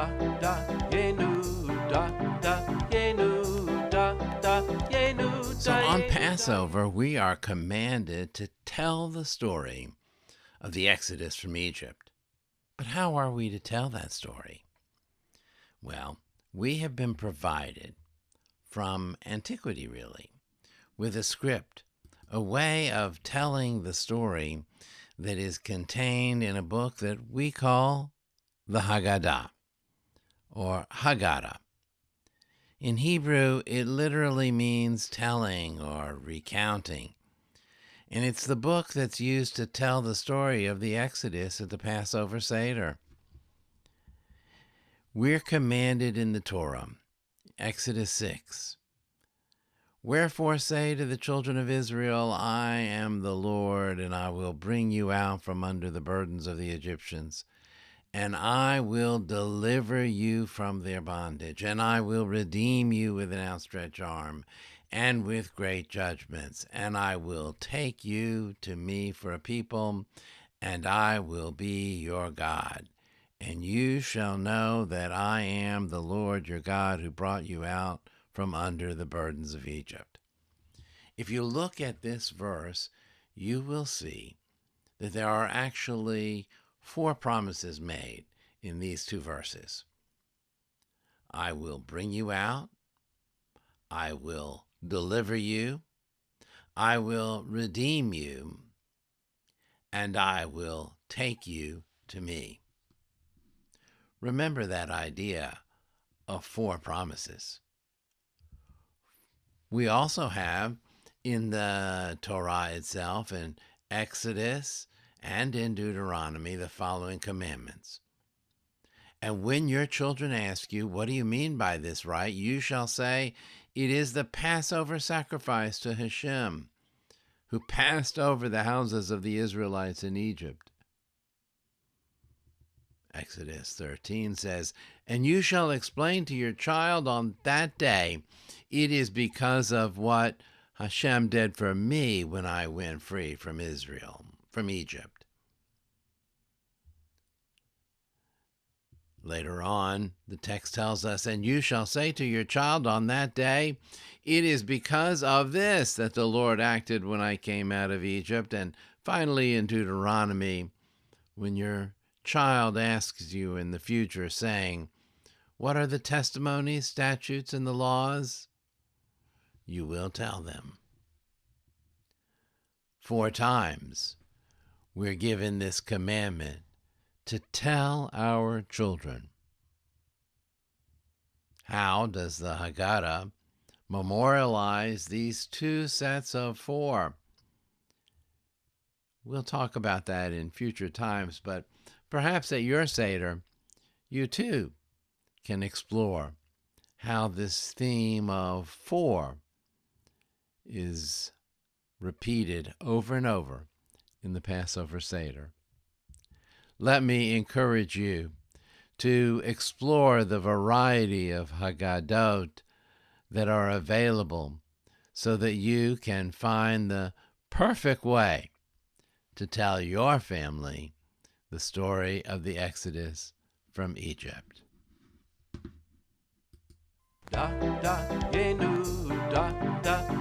da da yenu da da yenu da da yenu. So on Passover, we are commanded to tell the story of the Exodus from Egypt. But how are we to tell that story? Well, we have been provided from antiquity, really, with a script, a way of telling the story that is contained in a book that we call the Haggadah, or Haggadah. In Hebrew, it literally means telling or recounting. And it's the book that's used to tell the story of the Exodus at the Passover Seder. We're commanded in the Torah, Exodus 6. Wherefore say to the children of Israel, I am the Lord, and I will bring you out from under the burdens of the Egyptians, and I will deliver you from their bondage, and I will redeem you with an outstretched arm, and with great judgments, and I will take you to me for a people, and I will be your God. And you shall know that I am the Lord your God who brought you out from under the burdens of Egypt. If you look at this verse, you will see that there are actually 4 promises made in these 2 verses. I will bring you out. I will deliver you. I will redeem you. And I will take you to me. Remember that idea of 4 promises. We also have in the Torah itself, in Exodus and in Deuteronomy, the following commandments. And when your children ask you, what do you mean by this rite? You shall say, it is the Passover sacrifice to Hashem, who passed over the houses of the Israelites in Egypt. Exodus 13 says, and you shall explain to your child on that day, it is because of what Hashem did for me when I went free from Egypt. Later on, the text tells us, and you shall say to your child on that day, it is because of this that the Lord acted when I came out of Egypt. And finally, in Deuteronomy, when your child asks you in the future, saying, what are the testimonies, statutes, and the laws? You will tell them. 4 times we're given this commandment to tell our children. How does the Haggadah memorialize these 2 sets of 4? We'll talk about that in future times, but perhaps at your Seder, you too can explore how this theme of 4 is repeated over and over in the Passover Seder. Let me encourage you to explore the variety of Haggadot that are available so that you can find the perfect way to tell your family the story of the Exodus from Egypt. Da da yenu da da